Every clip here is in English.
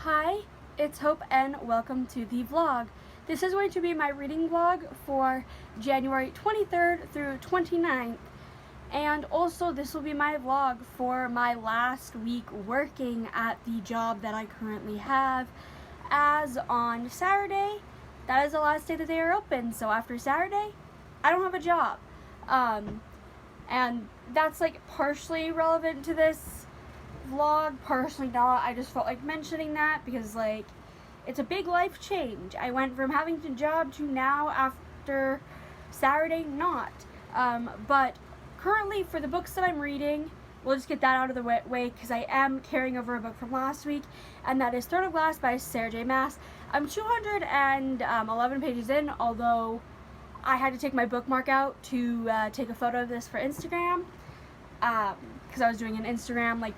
Hi, it's Hope and welcome to the vlog. This is going to be my reading vlog for January 23rd through 29th, and also this will be my vlog for my last week working at the job that I currently have, as on Saturday, that is the last day that they are open. So after Saturday, I don't have a job. And that's like partially relevant to this vlog, partially not. I just felt like mentioning that because like it's a big life change. I went from having a job to now after Saturday not. But currently for the books that I'm reading, we'll just get that out of the way because I am carrying over a book from last week, and that is Throne of Glass by Sarah J. Maas. I'm 211 pages in, although I had to take my bookmark out to take a photo of this for Instagram, because I was doing an Instagram, like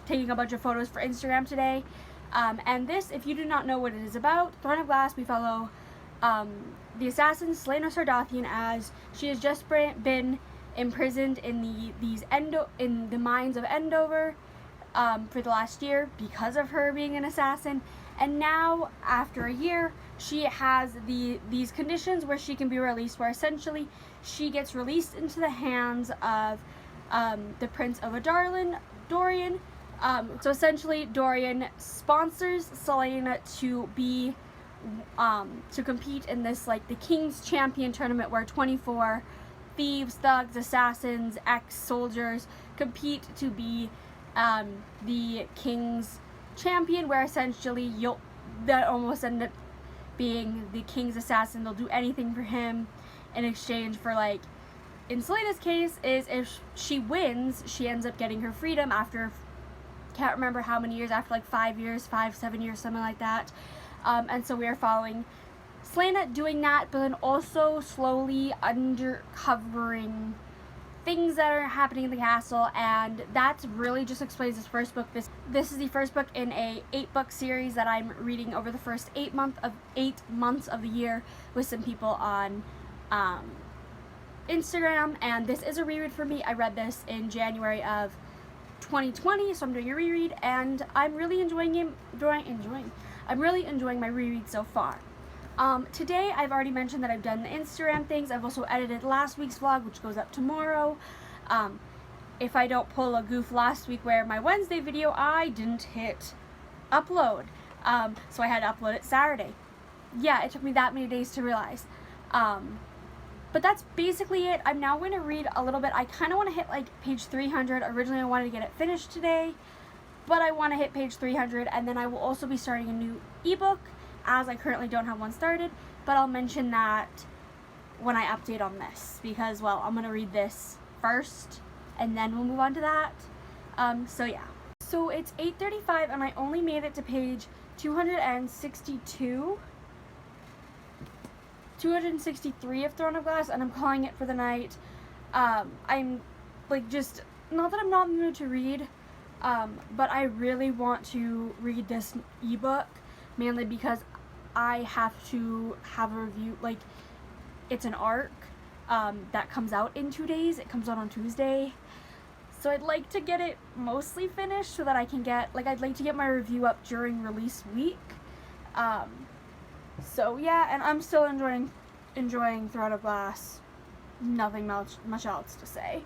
taking a bunch of photos for Instagram today. And this, if you do not know what it is about, Throne of Glass, we follow the assassin Celaena Sardathian as she has just been imprisoned in the mines of Endover for the last year because of her being an assassin. And now, after a year, she has these conditions where she can be released, where essentially she gets released into the hands of the Prince of Dorian. So essentially, Dorian sponsors Celaena to be to compete in this, like, the King's Champion tournament where 24 thieves, thugs, assassins, ex-soldiers compete to be the King's Champion, where essentially that almost end up being the King's assassin. They'll do anything for him in exchange for, like, in Celaena's case, is if she wins, she ends up getting her freedom after, can't remember how many years, after like 5 years, 7 years, something like that. And so we are following Celaena doing that, but then also slowly undercovering things that are happening in the castle, and that really just explains this first book. This is the first book in a 8-book series that I'm reading over the first 8 months of the year with some people on Instagram, and this is a reread for me. I read this in January of 2020, so I'm doing a reread, and I'm really enjoying I'm really enjoying my reread so far. Today, I've already mentioned that I've done the Instagram things. I've also edited last week's vlog, which goes up tomorrow. If I don't pull a goof last week where my Wednesday video, I didn't hit upload. So I had to upload it Saturday. Yeah, it took me that many days to realize. But that's basically it. I'm now going to read a little bit. I kind of want to hit like page 300. Originally, I wanted to get it finished today, but I want to hit page 300, and then I will also be starting a new ebook, as I currently don't have one started, but I'll mention that when I update on this, because, well, I'm going to read this first, and then we'll move on to that. So yeah. So it's 8:35, and I only made it to page 263 of Throne of Glass, and I'm calling it for the night. I'm, like, just, not that I'm not in the mood to read, but I really want to read this ebook, mainly because I have to have a review. Like, it's an arc that comes out in 2 days. It comes out on Tuesday. So I'd like to get it mostly finished so that I can get, like, I'd like to get my review up during release week. So yeah, and I'm still enjoying Throne of Glass. Nothing much else to say.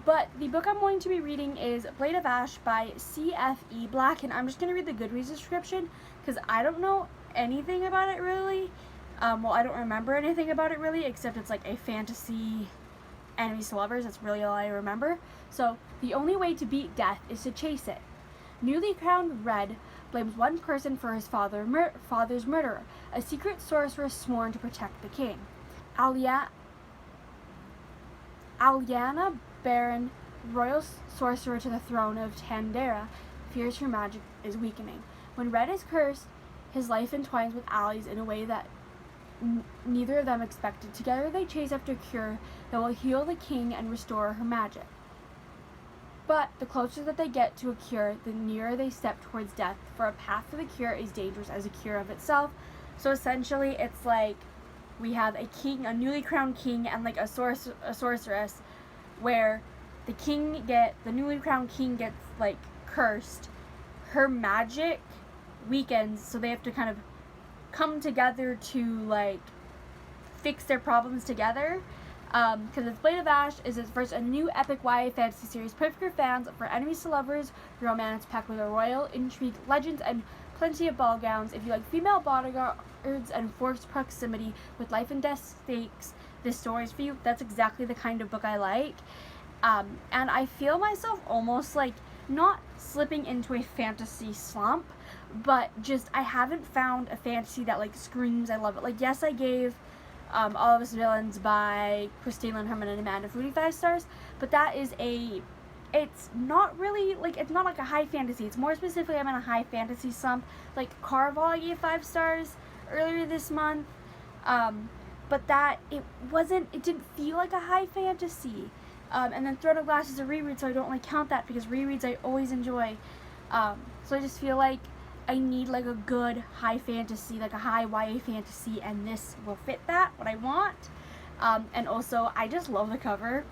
But the book I'm going to be reading is Blade of Ash by Cfe Black, and I'm just going to read the Goodreads description because I don't know anything about it really. Well, I don't remember anything about it really, except it's like a fantasy enemies to lovers. That's really all I remember. So, the only way to beat death is to chase it. Newly crowned Red blames one person for his father's murderer, a secret sorceress sworn to protect the king. Alyana Baron, royal sorcerer to the throne of Tandera, fears her magic is weakening. When Red is cursed, his life entwines with Ali's in a way that neither of them expected. Together they chase after a cure that will heal the king and restore her magic. But the closer that they get to a cure, the nearer they step towards death, for a path to the cure is dangerous as a cure of itself. So essentially, it's like we have a king, a newly crowned king, and like a sorceress, where the newly crowned king gets like cursed. Her magic weakens, so they have to kind of come together to like fix their problems together. Because it's Blade of Ash is its first a new epic YA fantasy series, perfect for fans, for enemies to lovers, romance packed with a royal intrigue, legends, and plenty of ball gowns. If you like female bodyguards and forced proximity with life and death stakes, this story is for you. That's exactly the kind of book I like. And I feel myself almost like not slipping into a fantasy slump, but just I haven't found a fantasy that like screams I love it. Like, yes, I gave All of Us Villains by Christine Lynn Herman and Amanda Foodie 5 stars, but that is it's not really like, it's not like a high fantasy. It's more specifically I'm in a high fantasy slump. Like Carval I gave 5 stars earlier this month, but that it didn't feel like a high fantasy. And then Throne of Glass is a reread, so I don't really count that because rereads I always enjoy. So I just feel like I need like a good high fantasy, like a high YA fantasy, and this will fit that, what I want. And also, I just love the cover.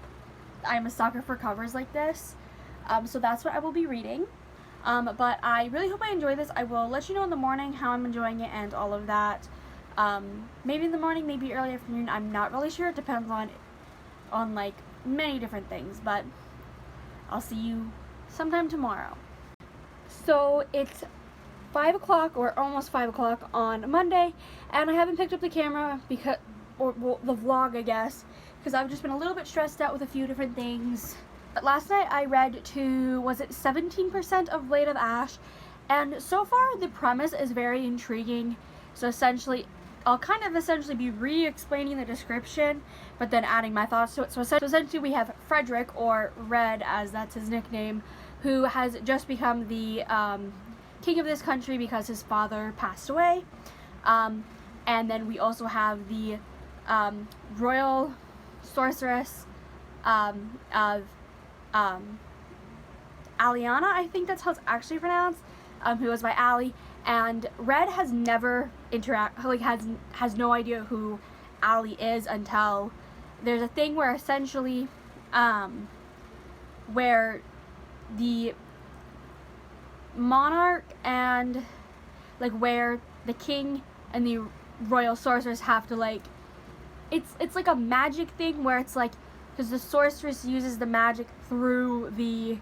I'm a sucker for covers like this. So that's what I will be reading. But I really hope I enjoy this. I will let you know in the morning how I'm enjoying it and all of that. Maybe in the morning, maybe early afternoon. I'm not really sure. It depends on like many different things. But I'll see you sometime tomorrow. So it's 5 o'clock or almost 5 o'clock on Monday, and I haven't picked up the camera because, well, the vlog I guess, because I've just been a little bit stressed out with a few different things. But last night I read to, was it 17% of Blade of Ash, and so far the premise is very intriguing. So essentially, I'll kind of essentially be re-explaining the description, but then adding my thoughts to it. So essentially we have Frederick, or Red as that's his nickname, who has just become the king of this country because his father passed away. And then we also have the royal sorceress of Aliana, I think that's how it's actually pronounced, who goes by Ali. And Red has never has no idea who Ali is until there's a thing where essentially where the monarch and like where the king and the royal sorceress have to like, it's like a magic thing where it's like, because the sorceress uses the magic through the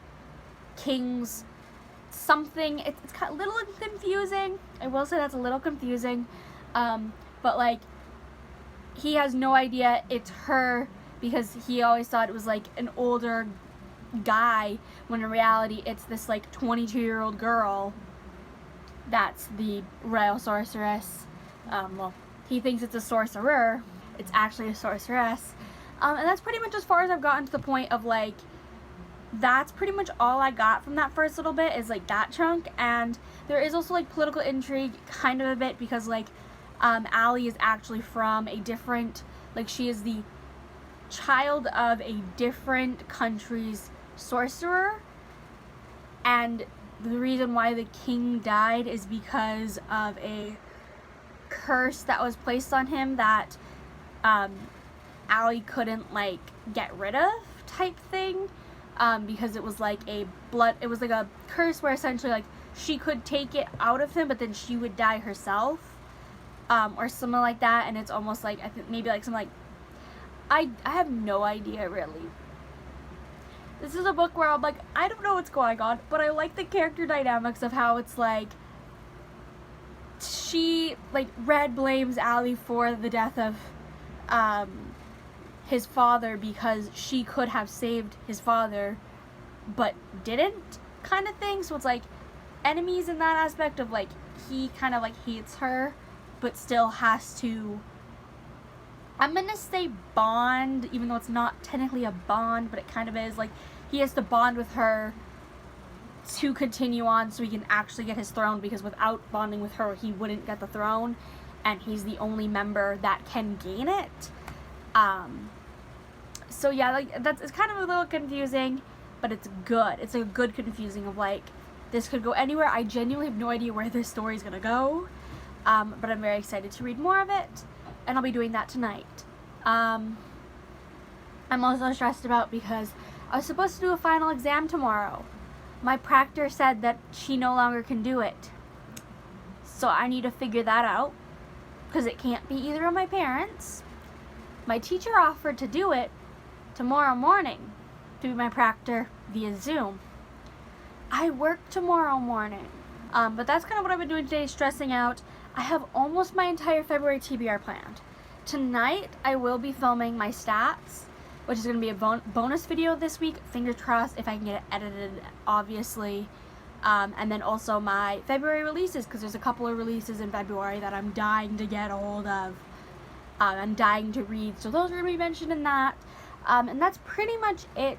king's something. It's kind of a little confusing. I will say that's a little confusing, but like he has no idea it's her because he always thought it was like an older guy, when in reality it's this like 22-year-old girl that's the royal sorceress. Well, he thinks it's a sorcerer, it's actually a sorceress. And that's pretty much as far as I've gotten to the point of like, that's pretty much all I got from that first little bit is like that chunk. And there is also like political intrigue kind of a bit because like Ali is actually from a different, like she is the child of a different country's sorcerer, and the reason why the king died is because of a curse that was placed on him that Ali couldn't like get rid of type thing, because it was like it was like a curse where essentially like she could take it out of him but then she would die herself, or something like that. And it's almost like, I think maybe like some like, I have no idea really. This is a book where I'm like, I don't know what's going on, but I like the character dynamics of how it's like, Red blames Ali for the death of his father because she could have saved his father but didn't, kind of thing. So it's like enemies in that aspect of like, he kind of like hates her but still has to, I'm gonna say bond, even though it's not technically a bond, but it kind of is. Like, he has to bond with her to continue on so he can actually get his throne, because without bonding with her, he wouldn't get the throne, and he's the only member that can gain it. So yeah, like, it's kind of a little confusing, but it's good. It's a good confusing of like, this could go anywhere. I genuinely have no idea where this story is gonna go, but I'm very excited to read more of it. And I'll be doing that tonight. I'm also stressed about because I was supposed to do a final exam tomorrow. My proctor said that she no longer can do it. So I need to figure that out, because it can't be either of my parents. My teacher offered to do it tomorrow morning, to be my proctor via Zoom. I work tomorrow morning. But that's kind of what I've been doing today, stressing out. I have almost my entire February TBR planned. Tonight, I will be filming my stats, which is going to be a bonus video this week. Fingers crossed if I can get it edited, obviously. And then also my February releases, because there's a couple of releases in February that I'm dying to get a hold of. I'm dying to read, so those are going to be mentioned in that. And that's pretty much it.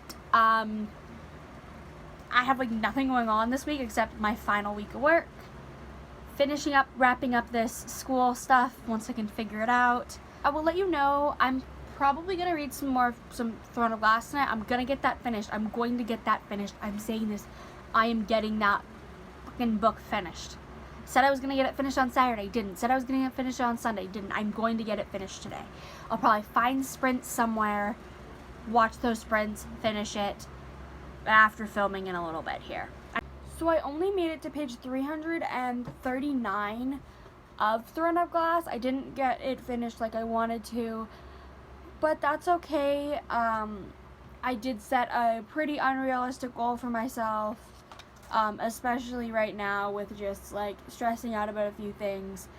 I have like nothing going on this week except my final week of work. Finishing up, wrapping up this school stuff once I can figure it out. I will let you know, I'm probably going to read some Throne of Glass tonight. I'm going to get that finished. I'm going to get that finished. I'm saying this. I am getting that fucking book finished. Said I was going to get it finished on Saturday. Didn't. Said I was going to get it finished on Sunday. Didn't. I'm going to get it finished today. I'll probably find sprints somewhere, watch those sprints, finish it after filming in a little bit here. So I only made it to page 339 of Throne of Glass. I didn't get it finished like I wanted to, but that's okay. I did set a pretty unrealistic goal for myself, especially right now with just like stressing out about a few things.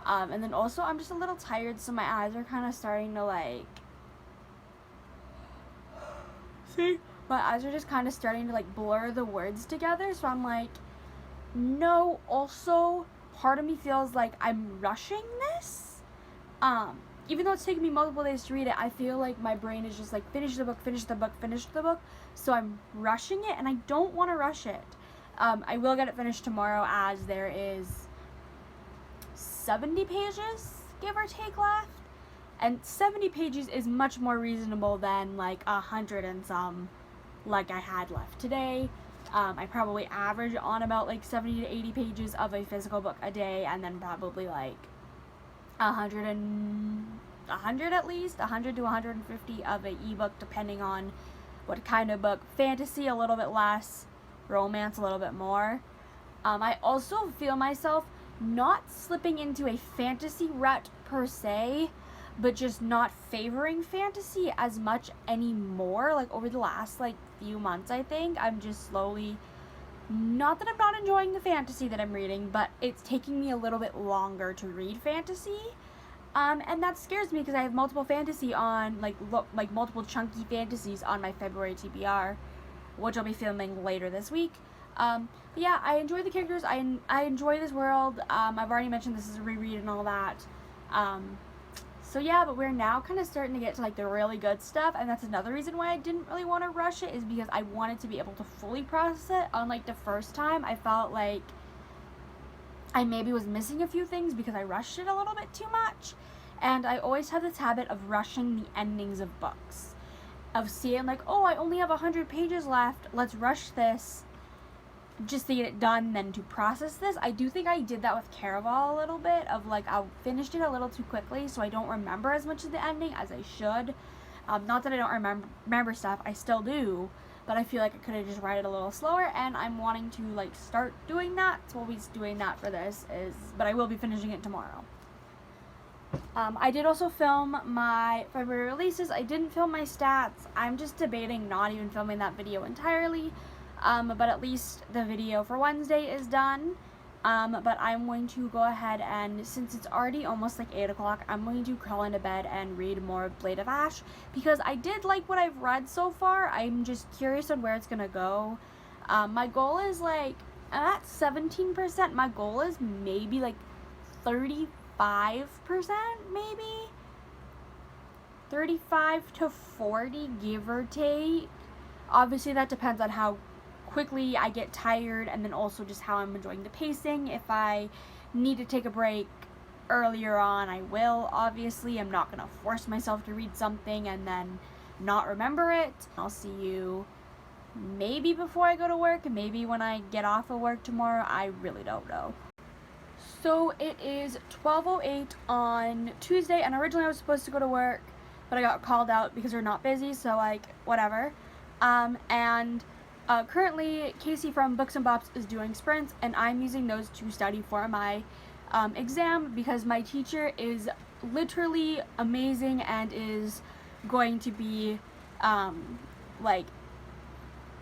And then also I'm just a little tired, so my eyes are kind of starting to like, see? My eyes are just kind of starting to like blur the words together, so I'm like, no, also part of me feels like I'm rushing this. Even though it's taken me multiple days to read it, I feel like my brain is just like, finish the book, finish the book, finish the book. So I'm rushing it, and I don't want to rush it. I will get it finished tomorrow, as there is 70 pages, give or take, left. And 70 pages is much more reasonable than like 100 and some like I had left today. I probably average on about like 70 to 80 pages of a physical book a day, and then probably like 100 at least, 100 to 150 of an ebook, depending on what kind of book. Fantasy a little bit less, romance a little bit more. I also feel myself not slipping into a fantasy rut per se, but just not favoring fantasy as much anymore. Like over the last like few months, I think I'm just slowly, not that I'm not enjoying the fantasy that I'm reading, but it's taking me a little bit longer to read fantasy. And that scares me, because I have multiple fantasy on, like multiple chunky fantasies on my February TBR, which I'll be filming later this week. But yeah, I enjoy the characters, I enjoy this world. I've already mentioned this is a reread and all that. So yeah, but we're now kind of starting to get to like the really good stuff, and that's another reason why I didn't really want to rush it, is because I wanted to be able to fully process it. Unlike the first time, I felt like I maybe was missing a few things because I rushed it a little bit too much. And I always have this habit of rushing the endings of books, of seeing like, oh, I only have 100 pages left, let's rush this just to get it done, then to process this. I do think I did that with Caraval a little bit, of like I finished it a little too quickly, so I don't remember as much of the ending as I should. Not that I don't remember stuff, I still do, but I feel like I could have just read it a little slower, and I'm wanting to like start doing that. So we'll be doing that for this, but I will be finishing it tomorrow. I did also film my February releases. I didn't film my stats. I'm just debating not even filming that video entirely. But at least the video for Wednesday is done. But I'm going to go ahead and, since it's already almost like 8 o'clock, I'm going to crawl into bed and read more of Blade of Ash, because I did like what I've read so far. I'm just curious on where it's going to go. My goal is like, I'm at 17%. My goal is maybe like 35%, maybe 35 to 40, give or take. Obviously that depends on how quickly I get tired, and then also just how I'm enjoying the pacing. If I need to take a break earlier on, I will. Obviously, I'm not gonna force myself to read something and then not remember it. I'll see you maybe before I go to work, and maybe when I get off of work tomorrow. I really don't know. So it is 12:08 on Tuesday, and originally I was supposed to go to work, but I got called out because we're not busy, so like, whatever. And currently, Casey from Books and Bops is doing sprints, and I'm using those to study for my exam because my teacher is literally amazing and is going to be like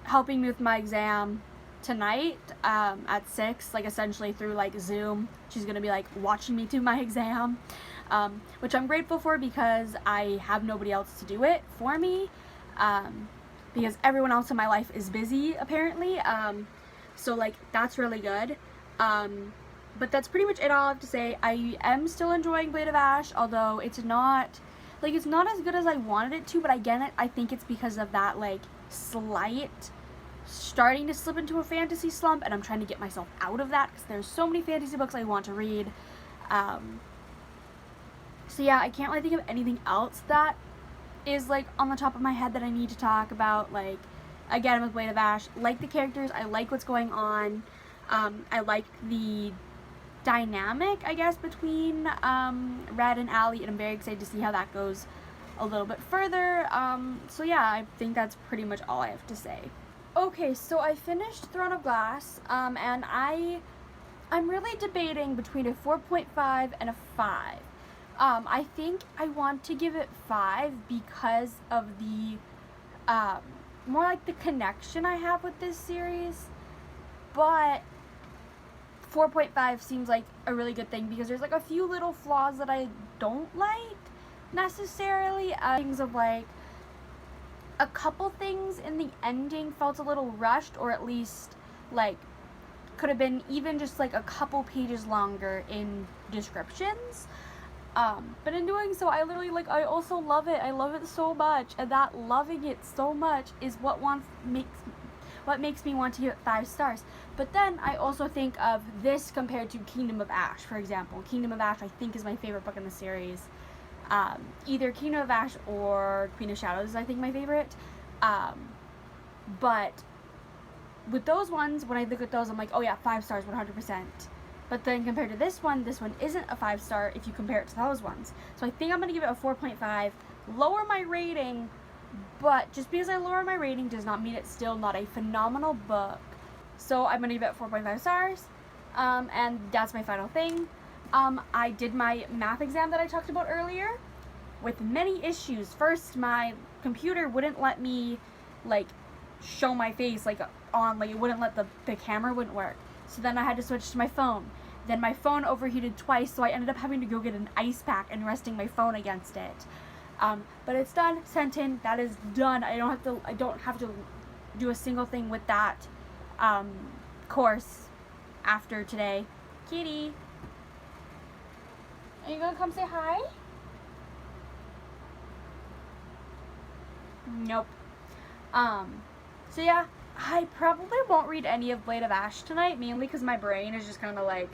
helping me with my exam tonight at 6, like essentially through like Zoom. She's gonna be like watching me do my exam, which I'm grateful for because I have nobody else to do it for me, because everyone else in my life is busy apparently, so like that's really good. But that's pretty much it all I have to say. I am still enjoying Blade of Ash, although it's not as good as I wanted it to, but again, I think it's because of that like slight starting to slip into a fantasy slump, and I'm trying to get myself out of that because there's so many fantasy books I want to read. So yeah, I can't really think of anything else that is like on the top of my head that I need to talk about. Like, again, with Blade of Ash, like the characters, I like what's going on. I like the dynamic, I guess, between Red and Allie, and I'm very excited to see how that goes a little bit further. So yeah, I think that's pretty much all I have to say. Okay, so I finished Throne of Glass, and I'm really debating between a 4.5 and a 5. I think I want to give it 5 because of the more like the connection I have with this series, but 4.5 seems like a really good thing because there's like a few little flaws that I don't like necessarily. Things of like a couple things in the ending felt a little rushed, or at least like could have been even just like a couple pages longer in descriptions. But in doing so, I also love it. I love it so much, and that loving it so much is what makes me want to give it 5 stars. But then I also think of this compared to Kingdom of Ash, for example. Kingdom of Ash I think is my favorite book in the series. Either Kingdom of Ash or Queen of Shadows is I think my favorite. But with those ones, when I look at those, I'm like, oh yeah, 5 stars, 100%. But then compared to this one isn't a 5 star if you compare it to those ones. So I think I'm going to give it a 4.5, lower my rating, but just because I lower my rating does not mean it's still not a phenomenal book. So I'm going to give it 4.5 stars, and that's my final thing. I did my math exam that I talked about earlier with many issues. First, my computer wouldn't let me like show my face like on, like it wouldn't let the camera wouldn't work. So then I had to switch to my phone. Then my phone overheated twice, so I ended up having to go get an ice pack and resting my phone against it. But it's done, sent in, that is done. I don't have to do a single thing with that course after today. Kitty, are you gonna come say hi? Nope. So yeah, I probably won't read any of Blade of Ash tonight, mainly because my brain is just kind of like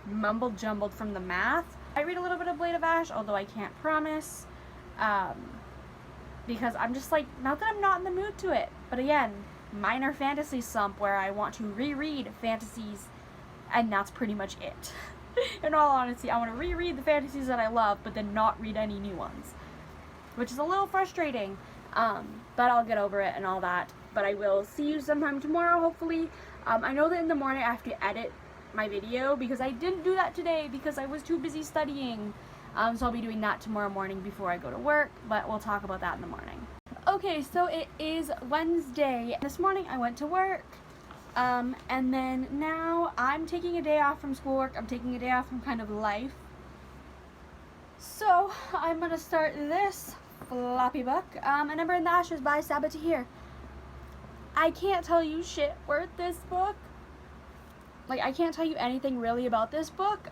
mumbled jumbled from the math. I read a little bit of Blade of Ash, although I can't promise, because I'm just like, not that I'm not in the mood to it, but again, minor fantasy slump where I want to reread fantasies, and that's pretty much it. In all honesty, I want to reread the fantasies that I love, but then not read any new ones, which is a little frustrating, but I'll get over it and all that. But I will see you sometime tomorrow, hopefully. I know that in the morning I have to edit my video because I didn't do that today because I was too busy studying. So I'll be doing that tomorrow morning before I go to work, but we'll talk about that in the morning. Okay, so it is Wednesday. This morning I went to work, and then now I'm taking a day off from schoolwork. I'm taking a day off from kind of life. So I'm gonna start this floppy book, A Number in the Ashes by Sabbath here. I can't tell you shit worth this book. Like, I can't tell you anything really about this book.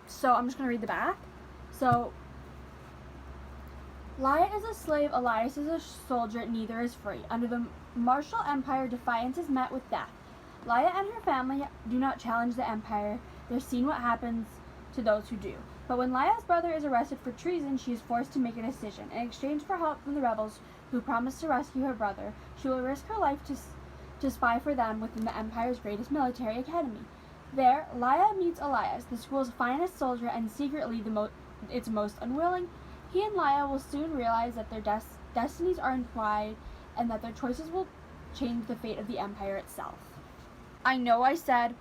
So I'm just gonna read the back. So, Laia is a slave, Elias is a soldier, neither is free. Under the martial empire, defiance is met with death. Laia and her family do not challenge the empire. They're seen what happens to those who do. But when Laia's brother is arrested for treason, she is forced to make a decision. In exchange for help from the rebels who promise to rescue her brother, she will risk her life to spy for them within the Empire's greatest military academy. There, Laia meets Elias, the school's finest soldier and secretly its most unwilling. He and Laia will soon realize that their destinies are entwined and that their choices will change the fate of the Empire itself. I know I said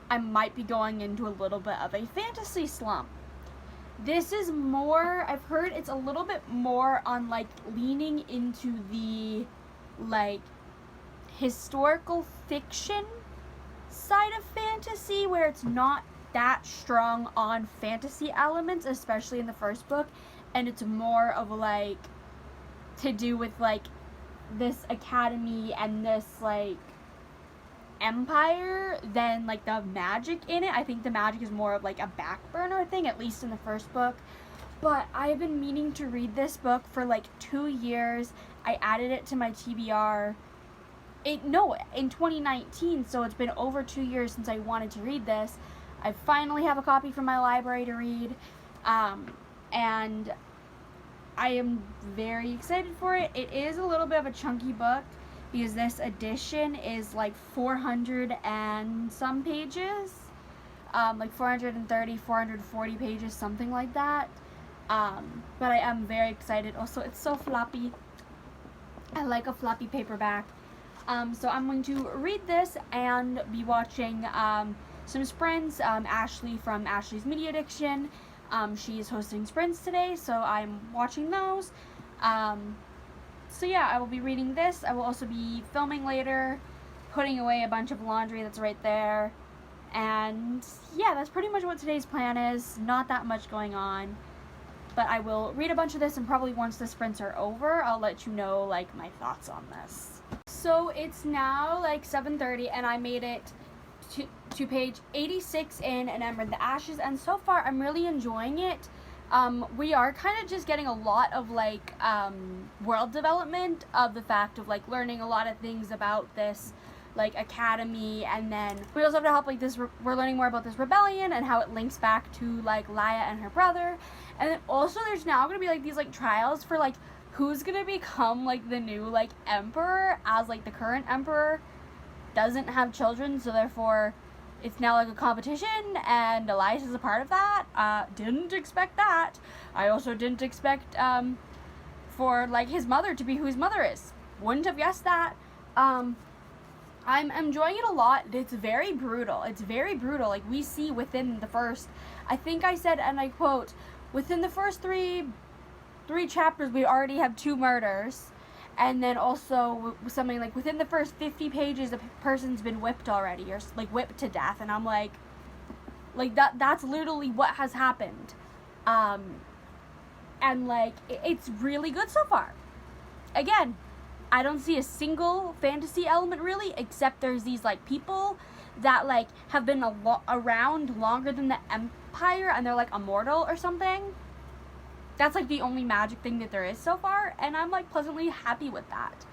I might be going into a little bit of a fantasy slump. This is more, I've heard it's a little bit more on, like, leaning into the, like, historical fiction side of fantasy, where it's not that strong on fantasy elements, especially in the first book, and it's more of, like, to do with, like, this academy and this, like, empire than, like, the magic in it. I think the magic is more of, like, a back burner thing, at least in the first book. But I've been meaning to read this book for, like, 2 years. I added it to my TBR in 2019, so it's been over 2 years since I wanted to read this. I finally have a copy from my library to read, and I am very excited for it. It is a little bit of a chunky book, because this edition is like 400 and some pages, like 430, 440 pages, something like that. But I am very excited. Also, it's so floppy. I like a floppy paperback. So I'm going to read this and be watching some sprints. Ashley from Ashley's Media Addiction, she is hosting sprints today, so I'm watching those. So yeah, I will be reading this. I will also be filming later, putting away a bunch of laundry that's right there. And yeah, that's pretty much what today's plan is. Not that much going on. But I will read a bunch of this, and probably once the sprints are over, I'll let you know, like, my thoughts on this. So it's now like 7:30, and I made it to page 86 in And Ember in the Ashes, and so far I'm really enjoying it. We are kind of just getting a lot of, like, world development of the fact of, like, learning a lot of things about this, like, academy, and then we also have to help, like, this, we're learning more about this rebellion and how it links back to, like, Laia and her brother. And then also there's now going to be, like, these, like, trials for, like, who's going to become, like, the new, like, emperor, as, like, the current emperor doesn't have children, so therefore it's now, like, a competition, and Elias is a part of that. Didn't expect that. I also didn't expect, for, like, his mother to be who his mother is. Wouldn't have guessed that. I'm enjoying it a lot. It's very brutal. It's very brutal. Like, we see within the first, I think I said, and I quote, within the first three chapters, we already have 2 murders. And then also something like within the first 50 pages, a person's been whipped already, or, like, whipped to death. And I'm like that's literally what has happened. And, like, it's really good so far. Again, I don't see a single fantasy element really, except there's these, like, people that, like, have been around longer than the Empire, and they're, like, immortal or something. That's, like, the only magic thing that there is so far, and I'm, like, pleasantly happy with that.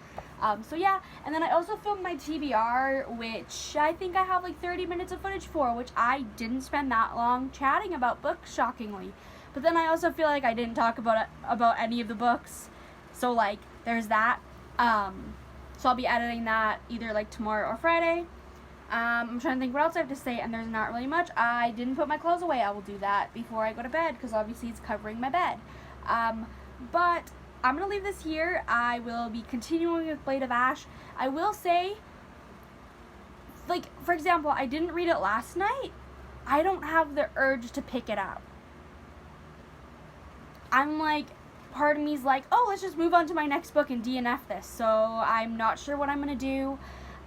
So yeah, and then I also filmed my TBR, which I think I have, like, 30 minutes of footage for, which I didn't spend that long chatting about books, shockingly. But then I also feel like I didn't talk about any of the books, so, like, there's that. So I'll be editing that either, like, tomorrow or Friday. I'm trying to think what else I have to say, and there's not really much. I didn't put my clothes away. I will do that before I go to bed, because obviously it's covering my bed. But I'm going to leave this here. I will be continuing with Blade of Ash. I will say, like, for example, I didn't read it last night. I don't have the urge to pick it up. I'm like, part of me's like, oh, let's just move on to my next book and DNF this. So I'm not sure what I'm going to do.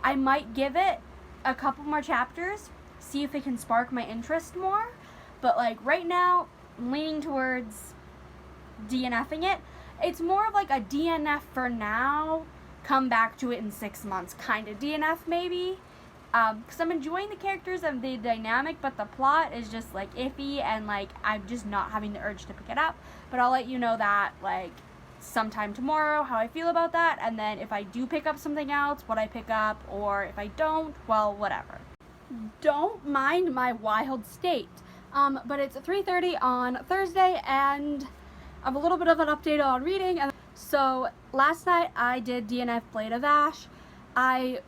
I might give it a couple more chapters, see if it can spark my interest more. But, like, right now, I'm leaning towards DNFing it. It's more of, like, a DNF for now, come back to it in 6 months kind of DNF, maybe. Because I'm enjoying the characters and the dynamic, but the plot is just, like, iffy, and, like, I'm just not having the urge to pick it up. But I'll let you know that, like, sometime tomorrow, how I feel about that, and then if I do pick up something else, what I pick up, or if I don't, well, whatever. Don't mind my wild state. But it's 3:30 on Thursday, and I have a little bit of an update on reading. So last night I did DNF Blade of Ash. I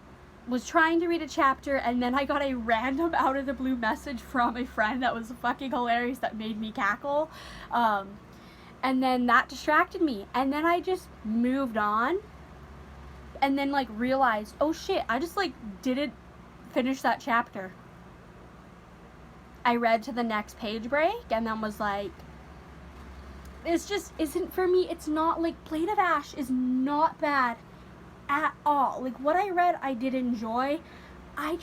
was trying to read a chapter, and then I got a random out of the blue message from a friend that was fucking hilarious, that made me cackle. And then that distracted me, and then I just moved on. and then like realized, oh shit, I just like didn't finish that chapter. I read to the next page break and then was like, this just isn't for me. It's not like, Blade of Ash is not bad at all. Like, what I read I did enjoy. I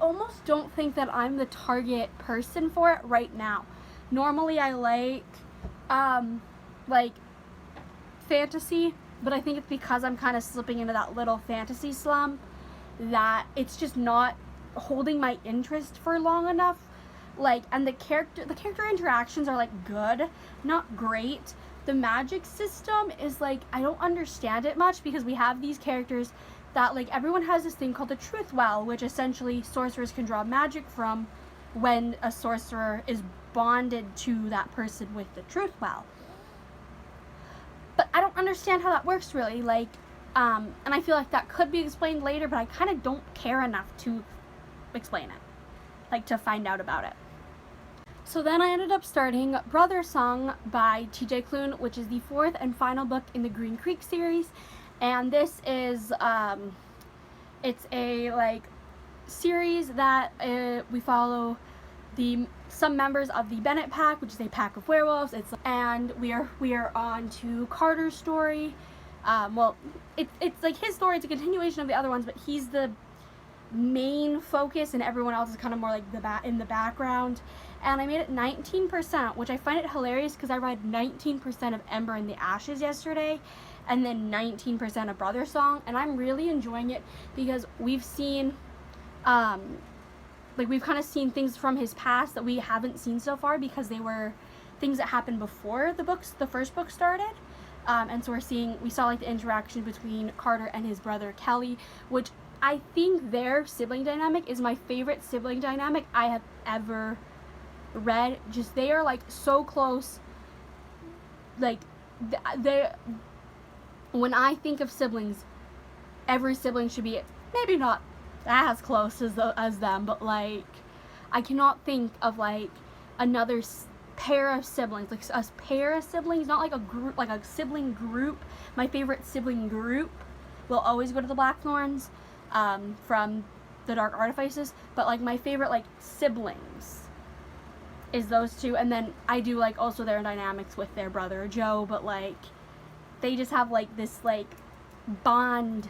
almost don't think that I'm the target person for it right now. Normally I like fantasy, but I think it's because I'm kind of slipping into that little fantasy slump that it's just not holding my interest for long enough. Like, and the character interactions are like good, not great. The magic system is like, I don't understand it much, because we have these characters that like, everyone has this thing called the truth well, which essentially sorcerers can draw magic from when a sorcerer is bonded to that person with the truth well. But I don't understand how that works really, like, and I feel like that could be explained later, but I kind of don't care enough to explain it, like to find out about it. So then I ended up starting Brother Song by TJ Klune, which is the 4th and final book in the Green Creek series. And this is, it's a like series that we follow some members of the Bennett pack, which is a pack of werewolves. And we are on to Carter's story. Well, it's like his story. It's a continuation of the other ones, but he's the main focus and everyone else is kind of more like in the background. And I made it 19%, which I find it hilarious because I read 19% of Ember in the Ashes yesterday and then 19% of Brother Song, and I'm really enjoying it because we've seen like we've kind of seen things from his past that we haven't seen so far because they were things that happened before the first book started. And so we saw like the interaction between Carter and his brother Kelly, which I think their sibling dynamic is my favorite sibling dynamic I have ever read. Just, they are like so close. Like, when I think of siblings, every sibling should be maybe not as close as them, but like, I cannot think of like another pair of siblings, like a pair of siblings, not like a group, like a sibling group. My favorite sibling group will always go to the Blackthorns from the Dark Artifices, but like my favorite like siblings is those two. And then I do like also their dynamics with their brother Joe, but like they just have like this like bond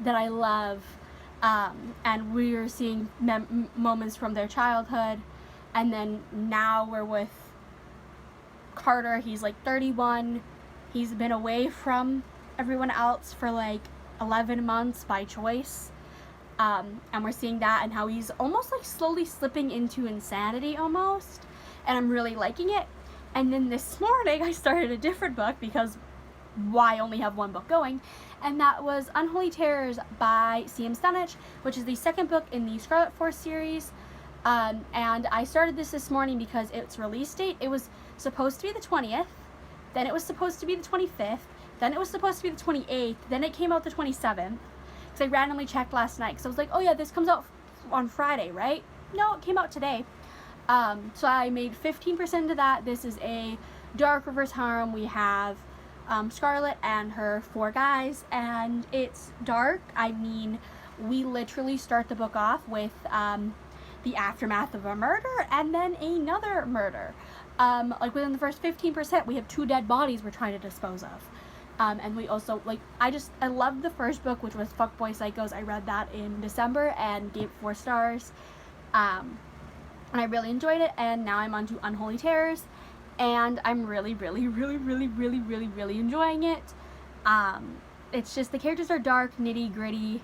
that I love, and we're seeing moments from their childhood, and then now we're with Carter. He's like 31. He's been away from everyone else for like 11 months by choice, and we're seeing that and how he's almost like slowly slipping into insanity almost, and I'm really liking it. And then this morning I started a different book because why only have one book going, and that was Unholy Terrors by C.M. Stunich, which is the second book in the Scarlet Force series. And I started this morning because its release date, it was supposed to be the 20th, then it was supposed to be the 25th, then it was supposed to be the 28th, then it came out the 27th, because I randomly checked last night, because I was like, oh yeah, this comes out on Friday, right? No, it came out today. So I made 15% of that. This is a dark reverse harem. We have Scarlet and her 4 guys, and it's dark. I mean, we literally start the book off with the aftermath of a murder and then another murder. Like within the first 15%, we have 2 dead bodies we're trying to dispose of. And we also, like, I loved the first book, which was Fuckboy Psychos. I read that in December and gave it 4 stars. And I really enjoyed it, and now I'm on to Unholy Terrors, and I'm really enjoying it. It's just, the characters are dark, nitty gritty.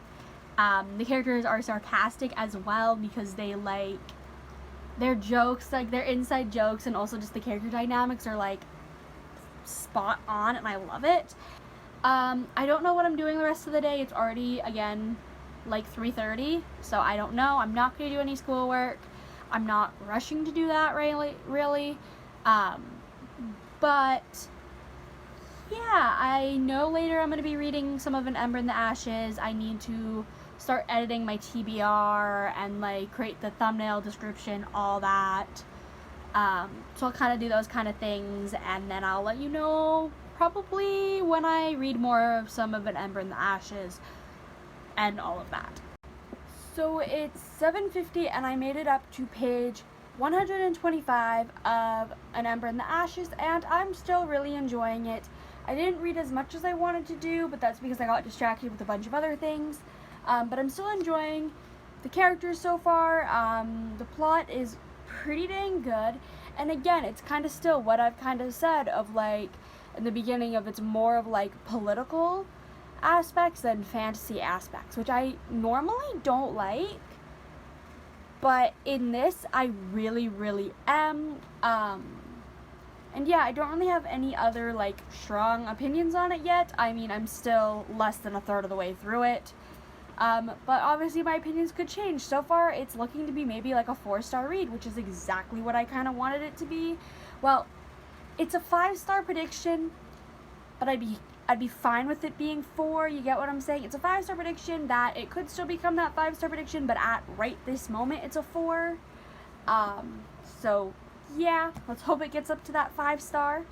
The characters are sarcastic as well, because they like their jokes, like their inside jokes, and also just the character dynamics are like spot on, and I love it. I don't know what I'm doing the rest of the day. It's already again like 3:30, so I don't know. I'm not going to do any schoolwork. I'm not rushing to do that really. But yeah, I know later I'm going to be reading some of An Ember in the Ashes. I need to start editing my TBR and like create the thumbnail, description, all that. So I'll kind of do those kind of things, and then I'll let you know probably when I read more of some of An Ember in the Ashes. and all of that. So it's 7:50 and I made it up to page 125 of An Ember in the Ashes, and I'm still really enjoying it. I didn't read as much as I wanted to do, but that's because I got distracted with a bunch of other things. But I'm still enjoying the characters so far. The plot is pretty dang good. And again, it's kind of still what I've kind of said of like in the beginning of it's more of like political aspects than fantasy aspects, which I normally don't like. But in this, I really, really am. And yeah, I don't really have any other like strong opinions on it yet. I mean, I'm still less than a third of the way through it. But obviously my opinions could change. So far, it's looking to be maybe like a 4-star read, which is exactly what I kind of wanted it to be. Well, it's a 5-star prediction, but I'd be fine with it being 4. You get what I'm saying? It's a 5-star prediction that it could still become that 5-star prediction, but at right this moment, it's a 4. So yeah, let's hope it gets up to that 5-star.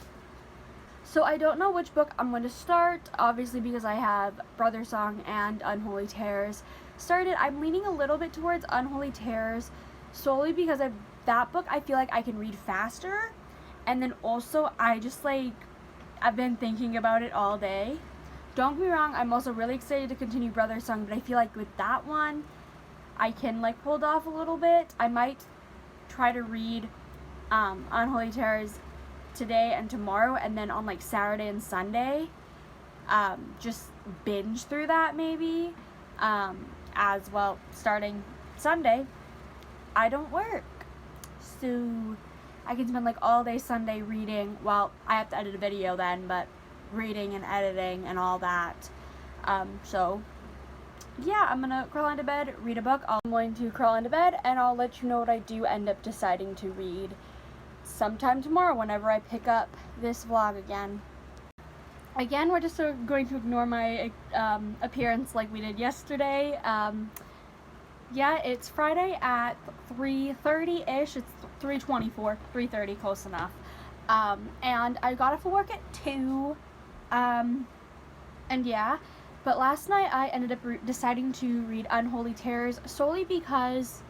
So I don't know which book I'm going to start, obviously because I have Brother Song and Unholy Terrors started. I'm leaning a little bit towards Unholy Terrors solely because that book I feel like I can read faster, and then also I've been thinking about it all day. Don't get me wrong, I'm also really excited to continue Brother Song, but I feel like with that one, I can like hold off a little bit. I might try to read Unholy Terrors today and tomorrow, and then on like Saturday and Sunday, just binge through that maybe. As well, starting Sunday, I don't work, so I can spend like all day Sunday reading. Well, I have to edit a video then, but reading and editing and all that. So yeah, I'm gonna crawl into bed, read a book. I'm going to crawl into bed, and I'll let you know what I do end up deciding to read sometime tomorrow whenever I pick up this vlog again. Again, we're just going to ignore my appearance like we did yesterday. Yeah, it's Friday at 3:30-ish. It's 3:24, 3:30, close enough. And I got off of work at 2. And yeah, but last night I ended up deciding to read Unholy Terrors solely because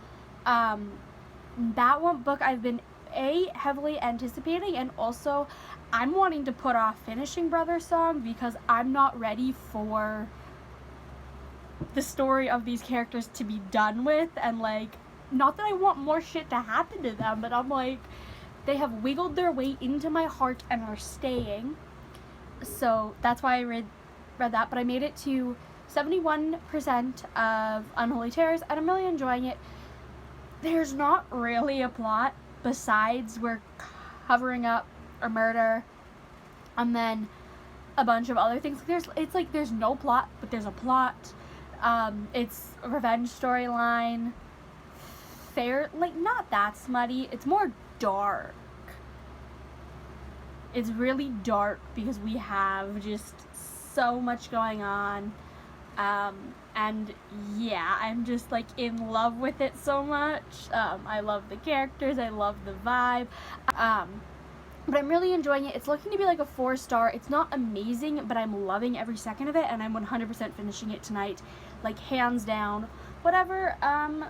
that one book I've been heavily anticipating, and also I'm wanting to put off finishing Brother Song because I'm not ready for the story of these characters to be done with. And like, not that I want more shit to happen to them, but I'm like, they have wiggled their way into my heart and are staying. So that's why I read that, but I made it to 71% of Unholy Terrors, and I'm really enjoying it. There's not really a plot besides we're covering up a murder and then a bunch of other things. There's no plot, but there's a plot. It's a revenge storyline. Not that smutty. It's more dark. It's really dark because we have just so much going on. And yeah, I'm just like in love with it so much. I love the characters, I love the vibe. But I'm really enjoying it. It's looking to be like a 4-star. It's not amazing, but I'm loving every second of it, and I'm 100% finishing it tonight, like hands down. Whatever.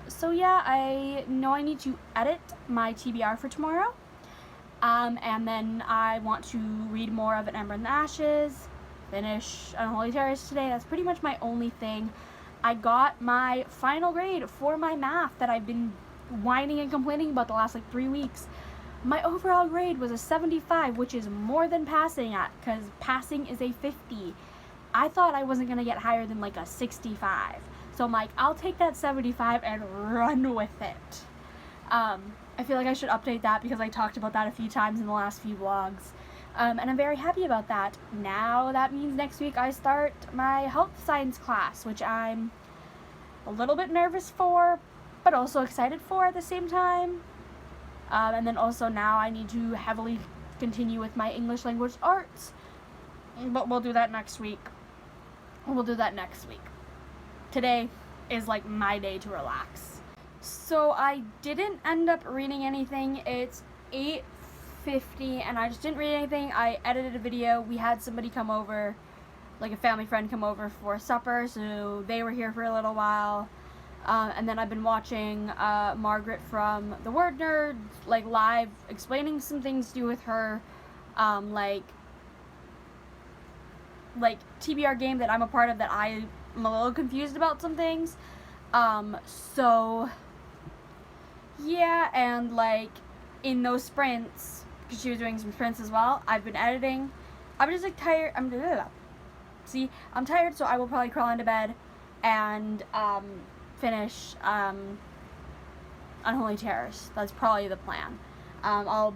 So yeah, I know I need to edit my TBR for tomorrow. And then I want to read more of An Ember in the Ashes, finish Unholy Terrors today. That's pretty much my only thing. I got my final grade for my math that I've been whining and complaining about the last like 3 weeks. My overall grade was a 75, which is more than passing at, because passing is a 50. I thought I wasn't going to get higher than like a 65. So I'm like, I'll take that 75 and run with it. I feel like I should update that because I talked about that a few times in the last few vlogs. And I'm very happy about that. Now that means next week I start my health science class, which I'm a little bit nervous for, but also excited for at the same time. And then also now I need to heavily continue with my English language arts, but we'll do that next week. Today is like my day to relax. So I didn't end up reading anything. It's 8:50 and I just didn't read anything. I edited a video. We had somebody come over like a family friend come over for supper, so they were here for a little while. And then I've been watching Margaret from The Word Nerd, like, live, explaining some things to do with her, like TBR game that I'm a part of that I'm a little confused about some things. So, yeah, and, like, in those sprints, because she was doing some sprints as well, I've been editing. I'm just, like, tired. I'm tired, so I will probably crawl into bed and, finish, Unholy Terrors. That's probably the plan. I'll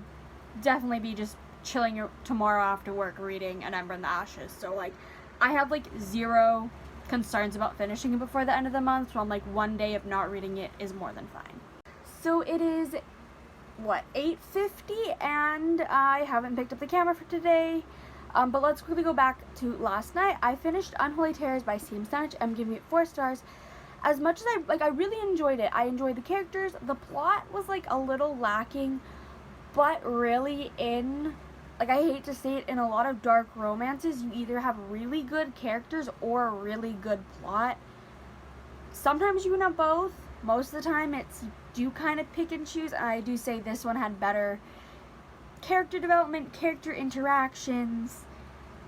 definitely be just chilling tomorrow after work reading An Ember in the Ashes. So, like, I have, like, zero concerns about finishing it before the end of the month, so I'm like, one day of not reading it is more than fine. So it is, what, 8:50, and I haven't picked up the camera for today. But let's quickly go back to last night. I finished Unholy Terrors by C.M. Stanich. I'm giving it 4 stars. As much as I really enjoyed it. I enjoyed the characters. The plot was, like, a little lacking, but really like, I hate to say it, in a lot of dark romances, you either have really good characters or a really good plot. Sometimes you can have both. Most of the time, you do kind of pick and choose, and I do say this one had better character development, character interactions,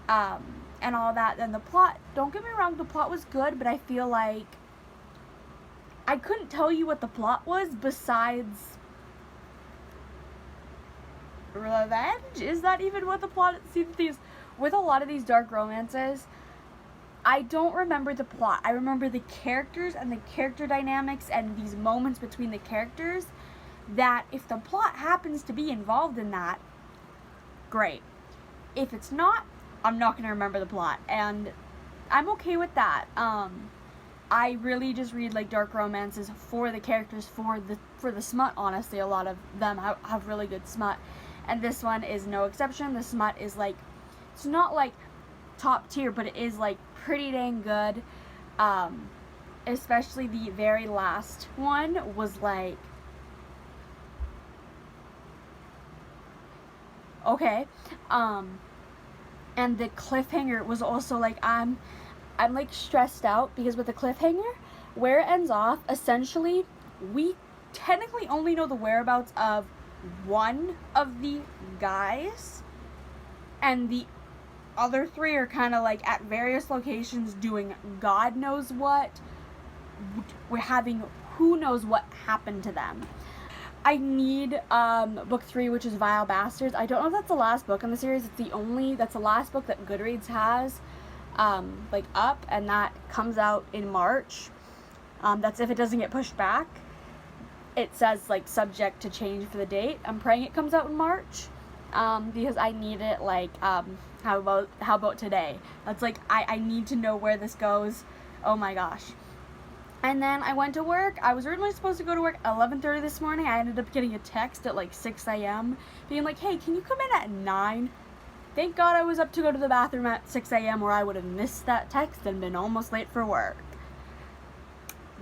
and all that than the plot. Don't get me wrong, the plot was good, but I feel like I couldn't tell you what the plot was besides revenge? Is that even what the plot is? With a lot of these dark romances, I don't remember the plot. I remember the characters and the character dynamics and these moments between the characters that if the plot happens to be involved in that, great. If it's not, I'm not going to remember the plot, and I'm okay with that. I really just read, like, dark romances for the characters, for the smut, honestly. A lot of them have really good smut. And this one is no exception. The smut is, like, it's not, like, top tier, but it is, like, pretty dang good. Especially the very last one was, like, okay. And the cliffhanger was also, like, I'm like stressed out because with the cliffhanger, where it ends off, essentially, we technically only know the whereabouts of one of the guys, and the other 3 are kind of like at various locations doing God knows what. We're having who knows what happened to them. I need book 3, which is Vile Bastards. I don't know if that's the last book in the series. That's the last book that Goodreads has like up, and that comes out in March. That's if it doesn't get pushed back. It says, like, subject to change for the date. I'm praying it comes out in March, because I need it, like, how about today? That's, like, I need to know where this goes. Oh my gosh. And then I went to work. I was originally supposed to go to work at 11:30 this morning. I ended up getting a text at, like, 6 a.m. being like, hey, can you come in at 9? Thank God I was up to go to the bathroom at 6 a.m. or I would have missed that text and been almost late for work.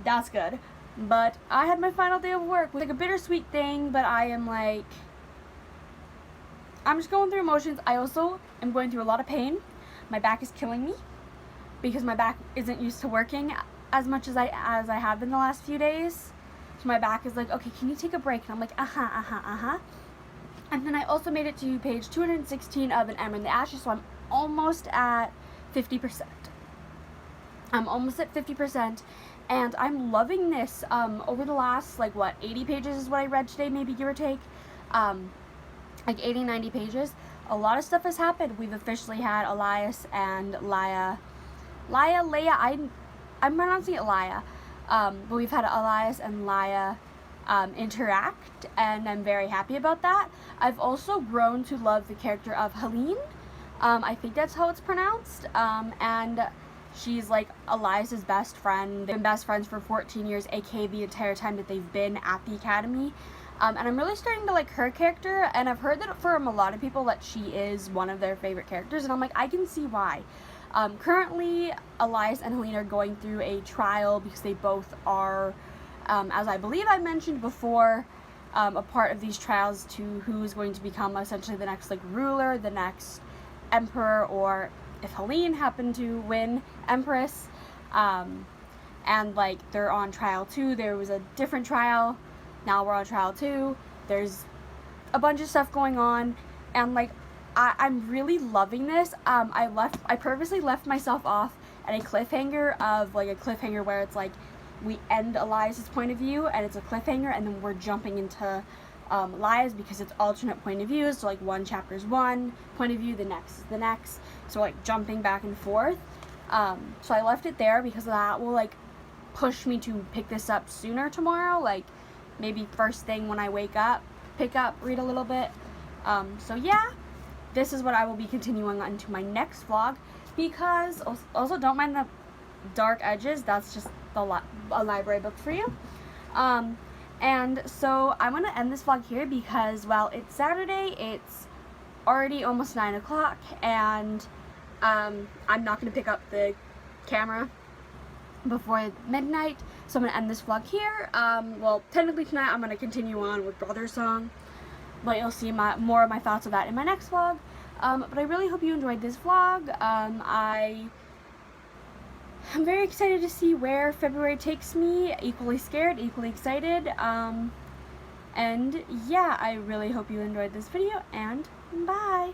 That's good. But I had my final day of work. It was like a bittersweet thing, but I am like, I'm just going through emotions. I also am going through a lot of pain. My back is killing me because my back isn't used to working as much as I have been the last few days. So my back is like, okay, can you take a break? And I'm like, And then I also made it to page 216 of An Ember in the Ashes, so I'm almost at 50%. I'm almost at 50%, and I'm loving this. Over the last, like, 80 pages is what I read today, maybe, give or take. Like 80, 90 pages. A lot of stuff has happened. We've officially had Elias and Leia, I'm pronouncing it Leia. But we've had Elias and Leia interact, and I'm very happy about that. I've also grown to love the character of Helene. I think that's how it's pronounced. And she's, like, Elias's best friend. They've been best friends for 14 years, aka the entire time that they've been at the academy. And I'm really starting to like her character, and I've heard that from a lot of people that she is one of their favorite characters, and I'm like, I can see why. Currently, Elias and Helene are going through a trial because they both are, as I believe I mentioned before, a part of these trials to who is going to become essentially the next, like, ruler, the next emperor, or if Helene happened to win Empress, and like they're on trial 2. There was a different trial, now we're on trial 2. There's a bunch of stuff going on, and like I'm really loving this. I purposely left myself off at a cliffhanger of like a cliffhanger where it's like we end Elias's point of view and it's a cliffhanger, and then we're jumping into Elias because it's alternate point of views. So like one chapter's one point of view, the next is the next. So like jumping back and forth. So I left it there because that will like push me to pick this up sooner tomorrow. Like maybe first thing when I wake up, pick up, read a little bit. So yeah, this is what I will be continuing on to my next vlog, because also don't mind the dark edges, that's just a library book for you. And so I'm gonna end this vlog here because, well, it's Saturday, it's already almost 9 o'clock, and I'm not gonna pick up the camera before midnight, so I'm gonna end this vlog here. Well, technically tonight I'm gonna continue on with Brother's Song, but you'll see more of my thoughts of that in my next vlog. But I really hope you enjoyed this vlog. I'm very excited to see where February takes me. Equally scared, equally excited. And yeah, I really hope you enjoyed this video, and bye!